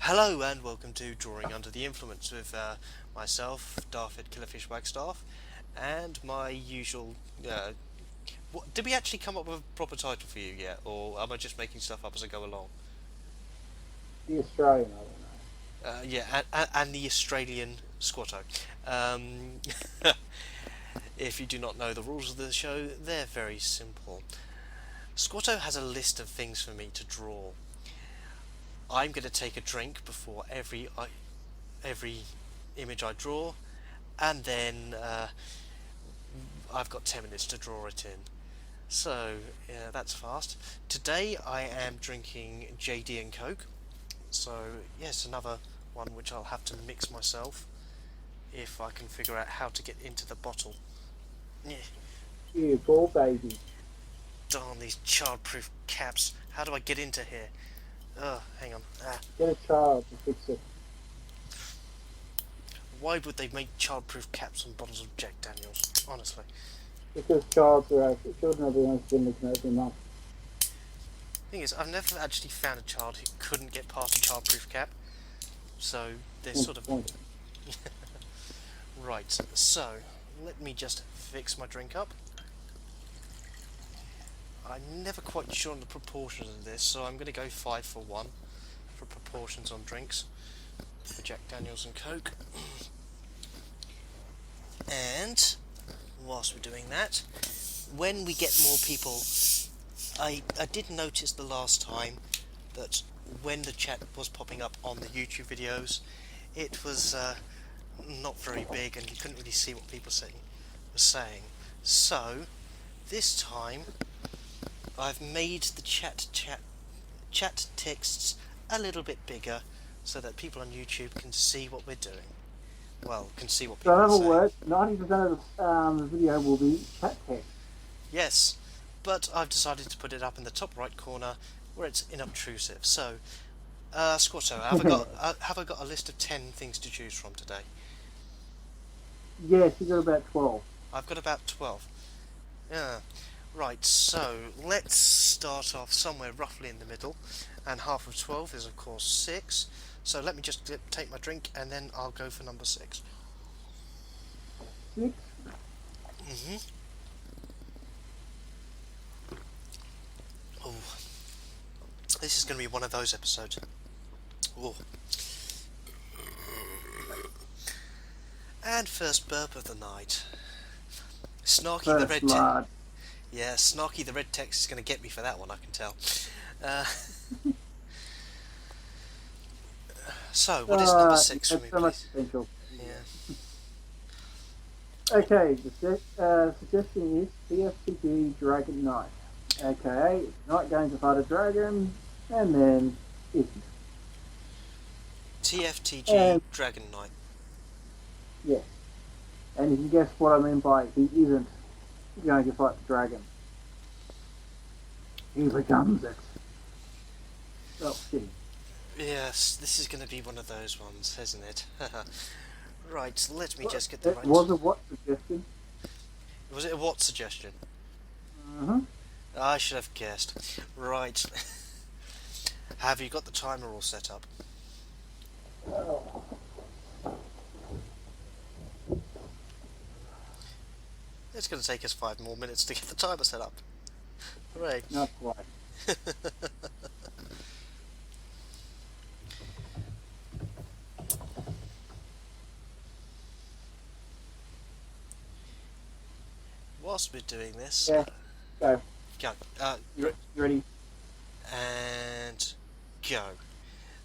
Hello and welcome to Drawing Under the Influence with myself, Daffyd Killerfish Wagstaff, and my usual. Did we actually come up with a proper title for you yet, or am I just making stuff up as I go along? The Australian, I don't know. Yeah, and the Australian Squato. Um, if you do not know the rules of the show, they're very simple. Squato has a list of things for me to draw. I'm going to take a drink before every image I draw, and then I've got 10 minutes to draw it in. So, yeah, that's fast. Today I am drinking JD and Coke. So, yes, another one which I'll have to mix myself if I can figure out how to get into the bottle. Yeah, You ball baby. darn these childproof caps. How do I get into here? Hang on. Get a child to fix it. Why would they make childproof caps on bottles of Jack Daniels? Honestly. Because children are the ones who can every month. Thing is, I've never actually found a child who couldn't get past a childproof cap. So, they're Point sort to of... point. Right, so let me just fix my drink up. I'm never quite sure on the proportions of this, so I'm going to go 5 for 1 for proportions on drinks for Jack Daniels and Coke. And whilst we're doing that, when we get more people, I did notice the last time that when the chat was popping up on the YouTube videos, it was not very big and you couldn't really see what people were saying. So this time I've made the chat texts a little bit bigger so that people on YouTube can see what we're doing. Well, can see what So people in are other saying. words, 90% of the video will be chat text. Yes, but I've decided to put it up in the top right corner where it's inobtrusive. So, Squatto, have I got a list of 10 things to choose from today? Yes, you got about 12. I've got about 12. Yeah. Right, so let's start off somewhere roughly in the middle, and half of 12 is of course 6, so let me just take my drink and then I'll go for number 6. 6? Mm-hmm. Oh, this is going to be one of those episodes. Oh. And first burp of the night. Snarky the First red blood. Yeah, Snarky the red text is going to get me for that one, I can tell. Uh, so, what is number 6 for That's me, so much please? potential. Yeah. Okay, the suggestion is TFTG Dragon Knight. Okay, it's not going to fight a dragon, and then it's TFTG and Dragon Knight. yes. And you can guess what I mean by he isn't going to fight the dragon. He becomes it. Oh, shit. Yes, this is going to be one of those ones, isn't it? Right, let me just get the It right... was a what suggestion? Was it a what suggestion? Uh-huh. I should have guessed. Right. Have you got the timer all set up? Oh, It's going to take us 5 more minutes to get the timer set up. Hooray. not quite. Whilst we're doing this, Yeah, go. go. You ready? And go.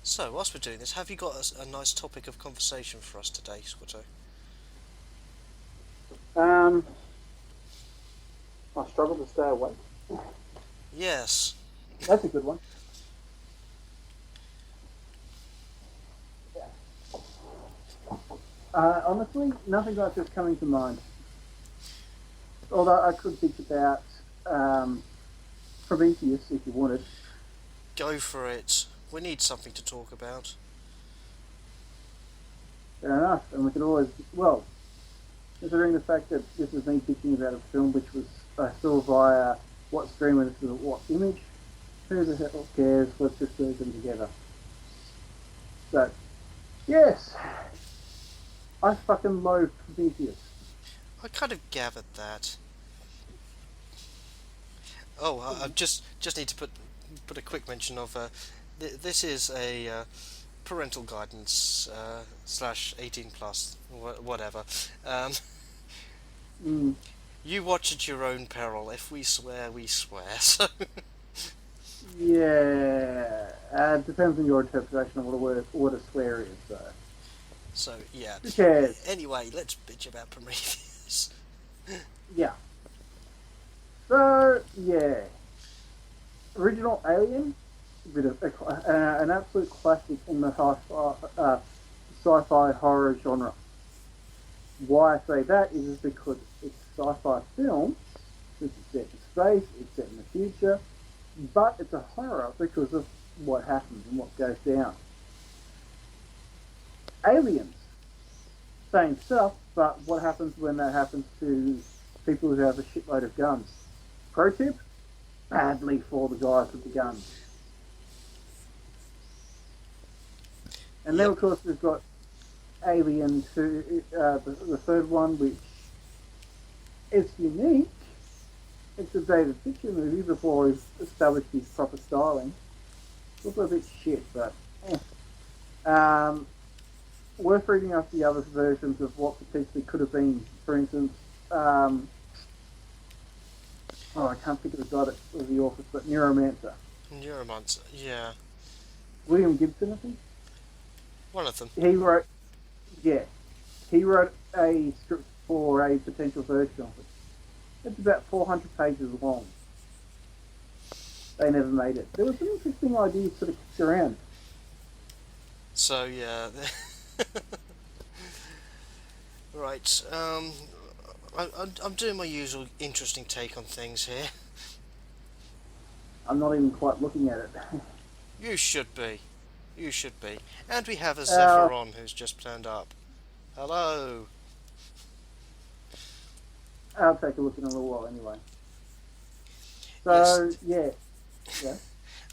So, whilst we're doing this, have you got a nice topic of conversation for us today, Squatto? I struggle to stay awake. Yes. That's a good one. Honestly, nothing like this coming to mind. Although I could think about Prometheus if you wanted. Go for it. We need something to talk about. Fair enough. And we could always, well, considering the fact that this is me thinking about a film which was I saw via what stream and this is what image, who the hell cares? Let's just do them together. But yes, I fucking loathe Prometheus. I kind of gathered that. Oh, I just need to put a quick mention of this is a parental guidance slash 18 plus whatever. Um, Mm, you watch at your own peril. If we swear, we swear. So yeah, it depends on your interpretation of what a swear is. so yeah. Who cares? Anyway, let's bitch about Prometheus. Yeah. So yeah, original Alien, bit of an absolute classic in the sci-fi horror genre. Why I say that is because it's a sci-fi film, it's set in space, it's set in the future, but it's a horror because of what happens and what goes down. Aliens, same stuff, but what happens when that happens to people who have a shitload of guns? Pro tip, badly for the guys with the guns. And then, Yep. of course, we've got Alien 2, the third one, which is unique. It's a David Fincher movie before he's established his proper styling. It's also a bit shit, but worth reading up the other versions of what potentially could have been. For instance, I can't think of the guy that was the author, but Neuromancer. Neuromancer, yeah, William Gibson, I think. one of them. He wrote a script for a potential version of it. It's about 400 pages long. They never made it. There were some interesting ideas sort of kicked around. So yeah, right. I'm doing my usual interesting take on things here. I'm not even quite looking at it. You should be. You should be. And we have a Uh, Zephyron who's just turned up. Hello. I'll take a look in a little while anyway. So, Yes. yeah.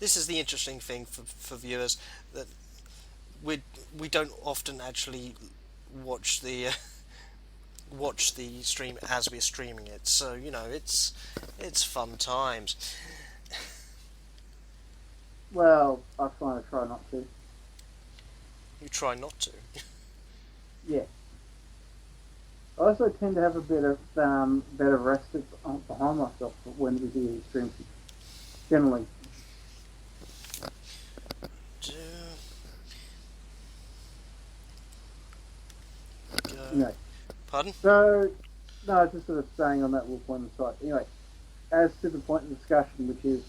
This is the interesting thing for viewers, that we don't often actually watch the watch the stream as we're streaming it. So you know it's fun times. Well, I kind of try not to. You try not to. Yeah. I also tend to have a bit of better rest behind myself when we do these streams. Generally. Anyway. Pardon? So, no, just sort of staying on that little point on the side. Anyway, as to the point of discussion, which is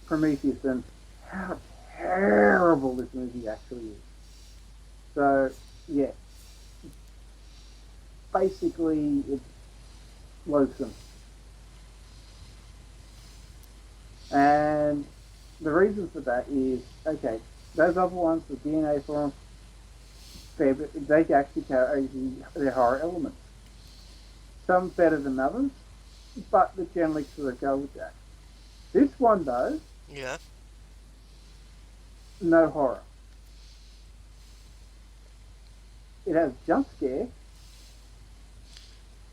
Prometheus and how terrible this movie actually is. So, yeah. Basically, it's loathsome. And the reason for that is, okay, those other ones, the DNA for them, they actually carry their horror elements. Some better than others, but they generally sort of go with that. This one, though, Yeah. no horror. It has jump scare,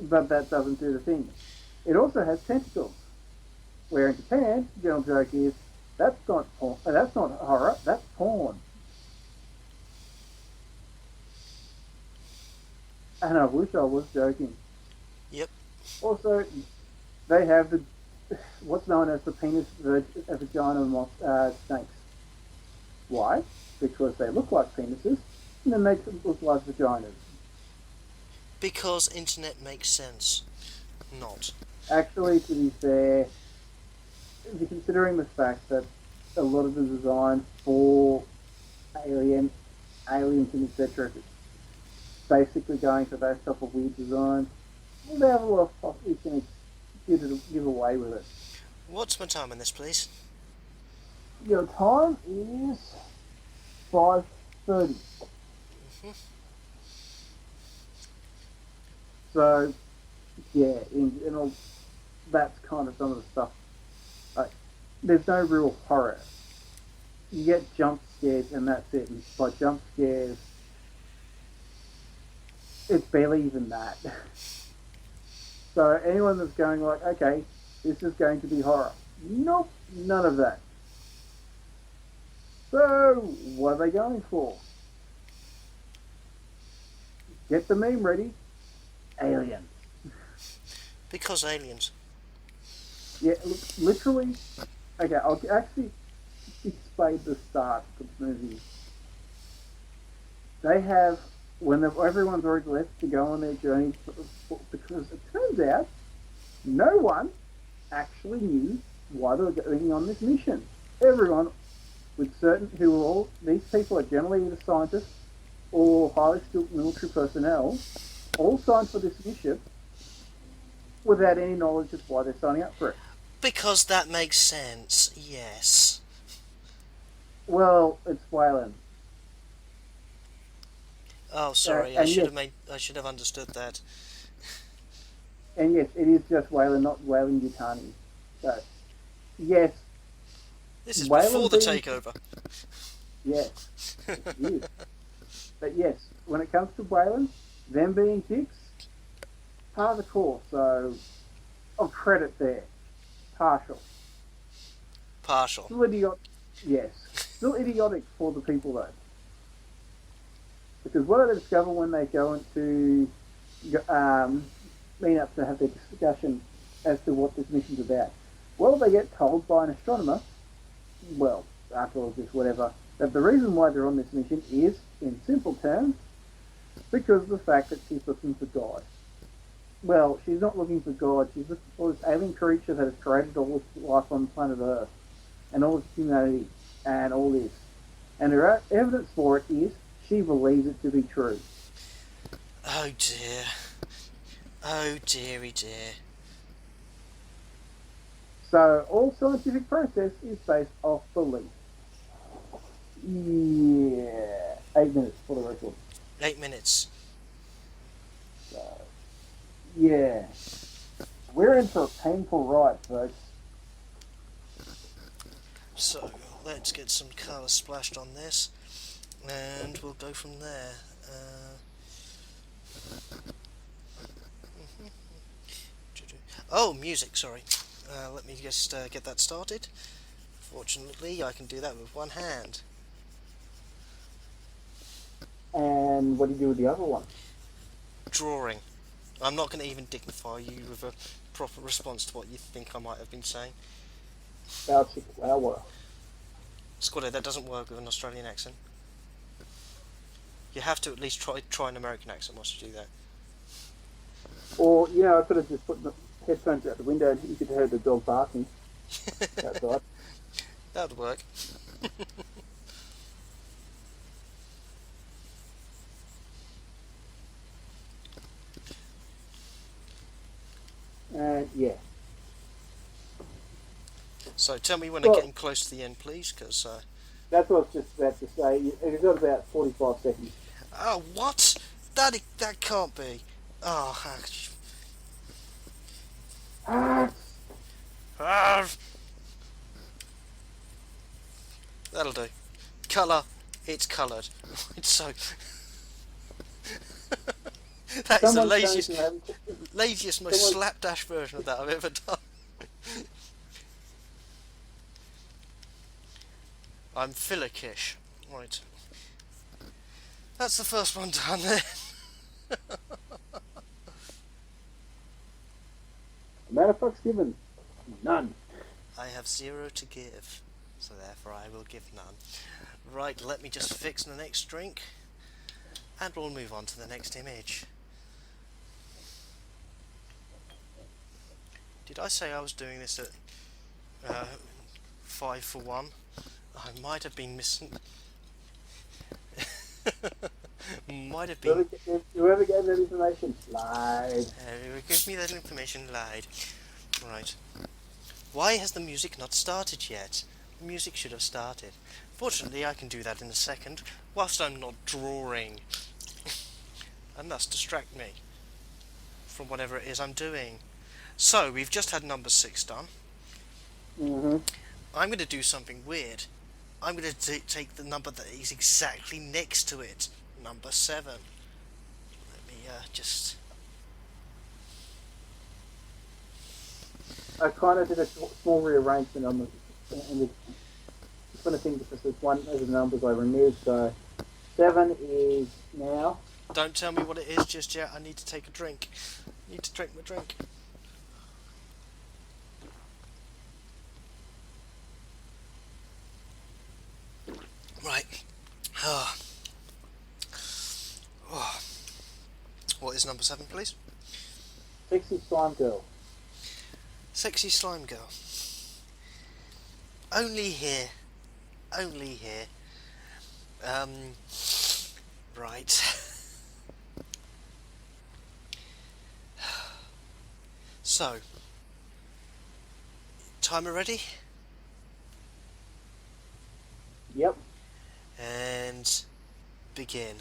but that doesn't do the thing. It also has tentacles, where in Japan, the general joke is, that's not porn, that's not horror, that's porn. And I wish I was joking. Yep. Also, they have what's known as the penis vagina snakes. Why? Because they look like penises, and they make them look like vaginas. Because internet makes sense. Not. Actually, to be fair, considering the fact that a lot of the design for aliens and etc. basically going for those type of weird designs, well, they have a lot of stuff you can give away with it. What's my time on this, please? Your time is 5:30. Mhm. So, yeah, in all, that's kind of some of the stuff. Like, there's no real horror. You get jump scares, and that's it. And by jump scares, it's barely even that. So anyone that's going like, okay, this is going to be horror. Nope, none of that. So what are they going for? Get the meme ready. Aliens. Because aliens. Yeah, look, literally. Okay, I'll actually explain the start of the movie. They have, when everyone's already left to go on their journey, because it turns out no one actually knew why they were going on this mission. Everyone, with certain, who were all, these people are generally either scientists or highly skilled military personnel, all signed for this mission without any knowledge of why they're signing up for it. Because that makes sense, yes. Well, it's Wayland. Oh, sorry, I should have understood that. And yes, it is just Wayland, not Wayland Yutani. So, yes. This is Wayland before the being, takeover. Yes, it is. But yes, when it comes to Wayland, them being dicks, part of the course. So, of credit there. Partial. Partial. Still idiotic. Yes. Still idiotic for the people though. Because what do they discover when they go into meet up to have their discussion as to what this mission's about? Well, they get told by an astronomer, well, after all this, whatever, that the reason why they're on this mission is, in simple terms, because of the fact that she's looking for God. Well, she's not looking for God, she's looking for this alien creature that has created all this life on planet Earth, and all this humanity, and all this. And her evidence for it is, she believes it to be true. Oh dear. Oh dearie dear. So, all scientific process is based off belief. Yeah. 8 minutes for the record. 8 minutes. So, yeah. We're in for a painful ride, folks. So, let's get some colour splashed on this, and we'll go from there. Oh, music, sorry. Let me just get that started. Fortunately, I can do that with one hand. And what do you do with the other one? Drawing. I'm not going to even dignify you with a proper response to what you think I might have been saying. Flower. Squato, that doesn't work with an Australian accent. You have to at least try an American accent whilst you do that. Or, I could have just put the headphones out the window and you could hear the dog barking outside. That would work. Yeah. So tell me when I'm getting close to the end, please, because... That's what I was just about to say. You've got about 45 seconds. Oh, what? That can't be. Oh, that'll do. Colour, it's coloured. It's so... That is the laziest, most slapdash version of that I've ever done. I'm Philicish. Right. That's the first one done there. Amount of fucks given? None. I have 0 to give, so therefore I will give none. Right, let me just fix the next drink, and we'll move on to the next image. Did I say I was doing this at 5 for 1? I might have been missing. Might have been. Whoever gave that information lied. Whoever gave me that information lied. Right. Why has the music not started yet? The music should have started. Fortunately, I can do that in a second, whilst I'm not drawing. And thus distract me from whatever it is I'm doing. So, we've just had number 6 done. Mm-hmm. I'm going to do something weird. I'm going to take the number that is exactly next to it, number 7. Let me just... I kind of did a small rearrangement on the kind of thing because there's one of the numbers I removed. So 7 is now. Don't tell me what it is just yet. I need to take a drink. I need to drink my drink. Right. Oh. What is number 7, please? Sexy Slime Girl. Sexy Slime Girl. Only here. Only here. Right. So, timer ready? Yep. And begin.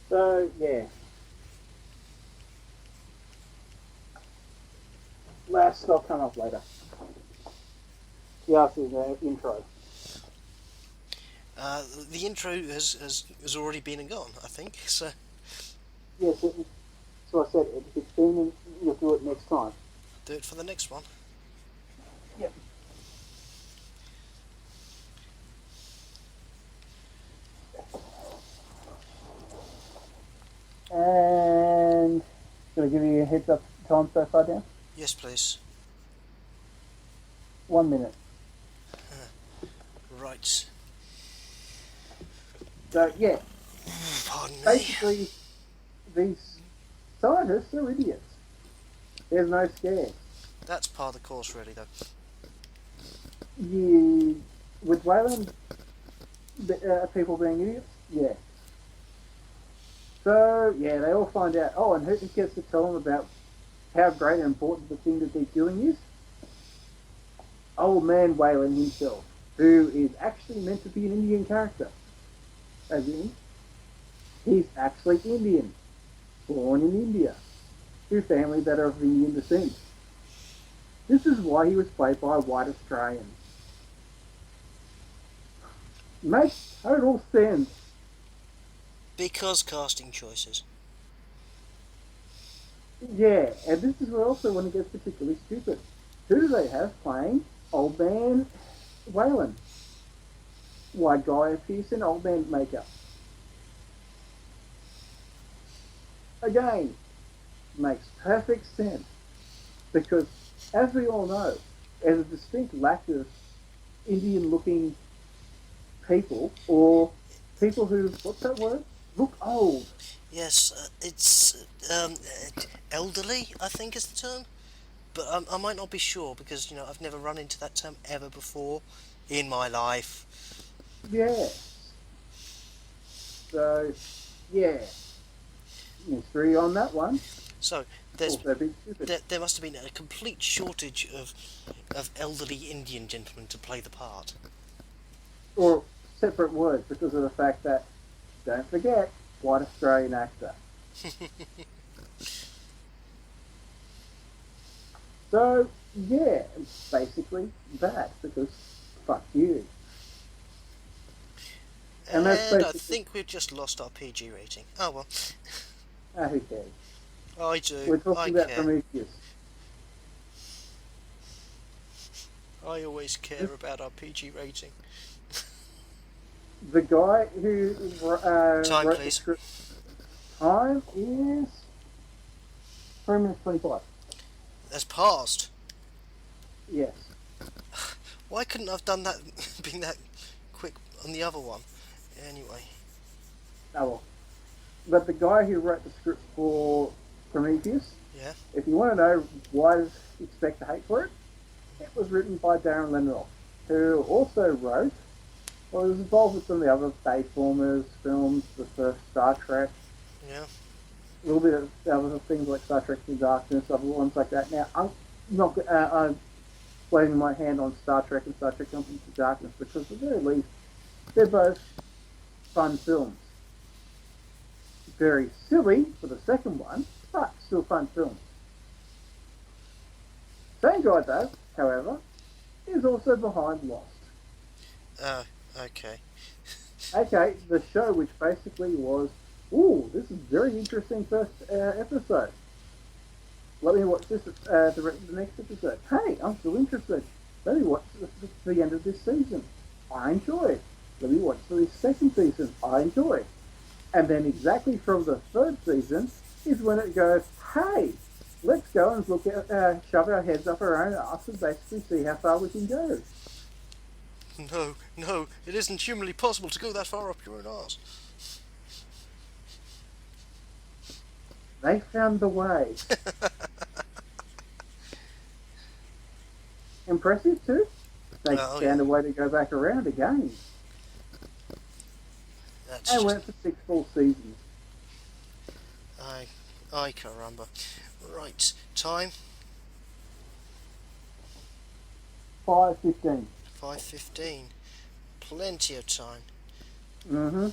So yeah. Last will come up later. Yes, is the intro. The intro has already been and gone, I think. So Yes, so I said if it's been, you'll do it next time. do it for the next one. Yep. And going to give you a heads up time so far down? Yes, please. 1 minute. Right. So yeah, Pardon me. basically these scientists are idiots. There's no scares. That's part of the course, really, though. With Wayland, people being idiots, yeah. So yeah, they all find out. Oh, and who gets to tell them about how great and important the thing that they're doing is? Old man Wayland himself, who is actually meant to be an Indian character. As in, he's actually Indian, born in India, to family that are of Indian descent. This is why he was played by a white Australian. Makes total sense. Because casting choices. Yeah, and this is also when it gets particularly stupid. Who do they have playing Old Man Wayland? White guy Pearson, Old Man makeup. Again, makes perfect sense. Because, as we all know, there's a distinct lack of Indian-looking people, or people who, what's that word? Look old. Yes, it's elderly, I think is the term. But I might not be sure because, I've never run into that term ever before in my life. Yeah. So, yeah. Mystery on that one. So, there must have been a complete shortage of elderly Indian gentlemen to play the part. Or separate words because of the fact that, don't forget, white Australian actor. So, yeah, it's basically that because fuck you. And that's I basically... think we've just lost our PG rating. Oh well. Who cares? I do. We're talking about care. Prometheus. I always care about our PG rating. The guy who Time, wrote please. the script... Time is 3 minutes 25. That's passed. Yes. Why couldn't I have done that, been that quick on the other one? Anyway. Oh well. But the guy who wrote the script for Prometheus, Yeah. if you want to know why does he expect to hate for it, it was written by Darren Lenoff, who also wrote, well, he was involved with some of the other Bayformers films, the first Star Trek. Yeah. a little bit of other things like Star Trek Into Darkness, other ones like that. Now, I'm not. I'm waving my hand on Star Trek and Star Trek Into Darkness because, at the very least, they're both fun films. Very silly for the second one, but still fun films. Same guy though, however, is also behind Lost. Okay. Okay, the show which basically was, ooh, this is very interesting first episode. Let me watch this the next episode. Hey, I'm still interested. Let me watch the end of this season. I enjoy it. Let me watch the second season. I enjoy it. And then exactly from the third season is when it goes, hey, let's go and look at, shove our heads up our own arse and basically see how far we can go. No, it isn't humanly possible to go that far up your own arse. They found the way. Impressive too. They found a way to go back around again. And went for 6 full seasons. Ay caramba. Right, time? 5:15. 5:15. Plenty of time. Mm-hmm.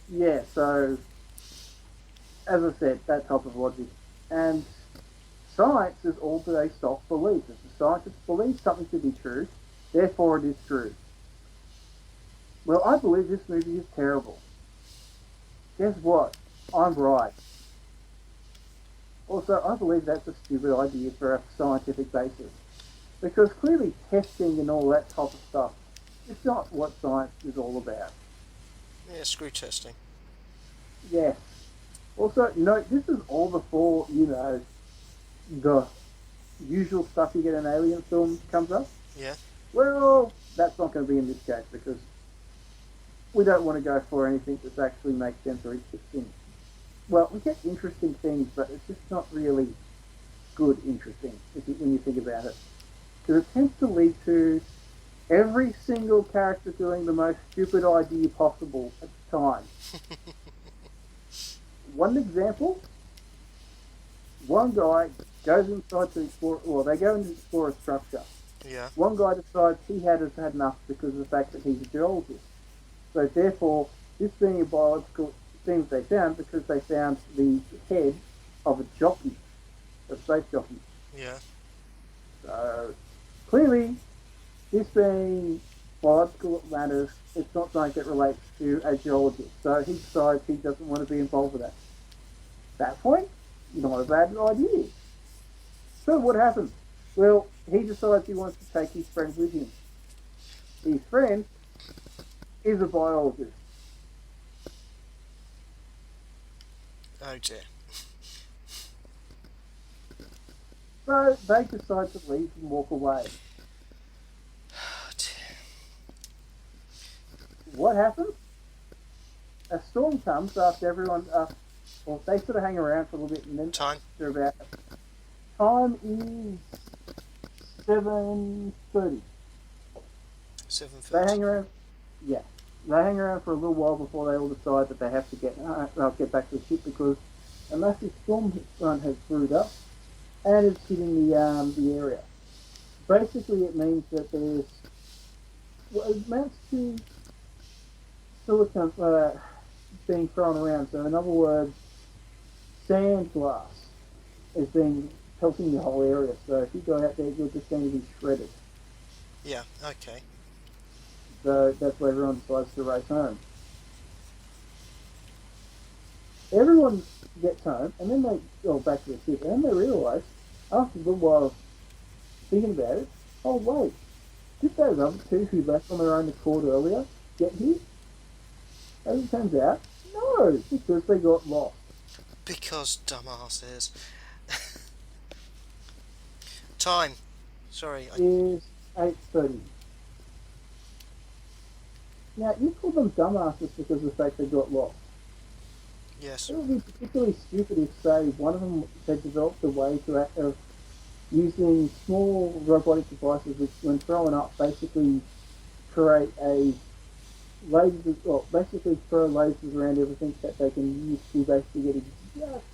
Yeah, so, as I said, that type of logic. And science is all based off belief. If the scientists believe something to be true, therefore it is true. Well, I believe this movie is terrible. Guess what? I'm right. Also, I believe that's a stupid idea for a scientific basis. Because clearly testing and all that type of stuff is not what science is all about. Yeah, screw testing. Yes. Also, note, this is all before, the usual stuff you get in alien films comes up. Yeah. Well, that's not going to be in this case because we don't want to go for anything that actually makes sense or interesting. Well, we get interesting things, but it's just not really good interesting when you think about it. Because it tends to lead to every single character doing the most stupid idea possible at the time. One example, one guy goes inside to explore, well, they go in to explore a structure. Yeah. One guy decides he had enough because of the fact that he's a geologist. So therefore, this being a biological thing they found because they found the head of a jockey, a space jockey. Yeah. So clearly, this being biological matters, it's not something that relates to a geologist. So he decides he doesn't want to be involved with that. At that point, not a bad idea. So what happens? Well, he decides he wants to take his friend with him. His friend is a biologist. Oh dear. So they decide to leave and walk away. Oh dear. What happens? A storm comes after everyone, well, they sort of hang around for a little bit and then Time? they're about, time is 7:30. 7:30. They hang around, yeah. They hang around for a little while before they all decide that they have to they'll get back to the ship because a massive storm front has brewed up and it's hitting the area. Basically, it means that there's what amounts to silicon being thrown around. So, in other words, sand glass is being pelting the whole area. So, if you go out there, you're just going to be shredded. Yeah. Okay. So that's why everyone decides to race home. Everyone gets home, and then they go back to the ship, and then they realise, after a little while of thinking about it, oh wait, did those other two who left on their own accord earlier get here? As it turns out, no, because they got lost. Because dumbasses. Time. Sorry. Is 8:30. Now, you call them dumbasses because of the fact they got lost. Yes. It would be particularly stupid if, say, one of them had developed a way of using small robotic devices which, when thrown up, basically create a laser, well, basically throw lasers around everything that they can use to basically get just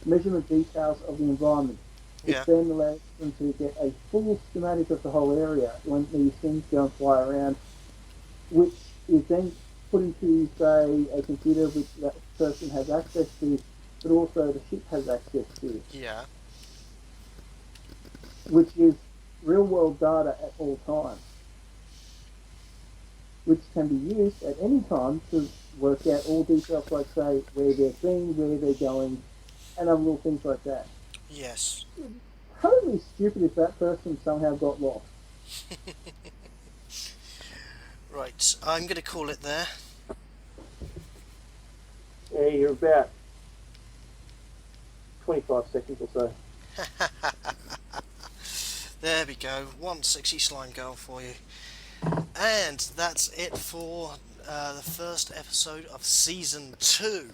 measurement details of the environment, which Yeah. then allows them to get a full schematic of the whole area when these things go and fly around, which is then put into, say, a computer which that person has access to, but also the ship has access to, Yeah. which is real world data at all times, which can be used at any time to work out all details like, say, where they've been, where they're going, and other little things like that. Yes. Totally stupid if that person somehow got lost. Right. I'm going to call it there. Yeah, you're about 25 seconds or so. There we go. One sexy slime girl for you. And that's it for the first episode of season 2,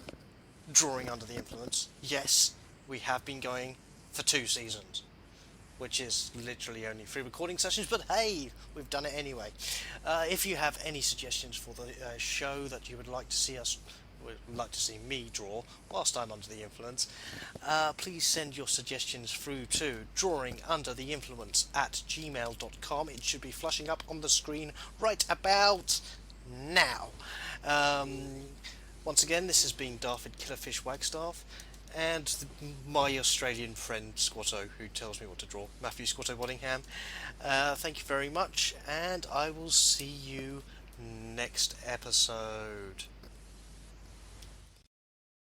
Drawing Under the Influence. Yes, we have been going for 2 seasons, which is literally only 3 recording sessions, but hey, we've done it anyway. If you have any suggestions for the show that you would like to see me draw whilst I'm under the influence, please send your suggestions through to drawingundertheinfluence@gmail.com. It should be flashing up on the screen right about now. Once again, this has been Daffyd Killerfish Wagstaff, and my Australian friend Squato, who tells me what to draw, Matthew Squato Waddingham. Thank you very much, and I will see you next episode.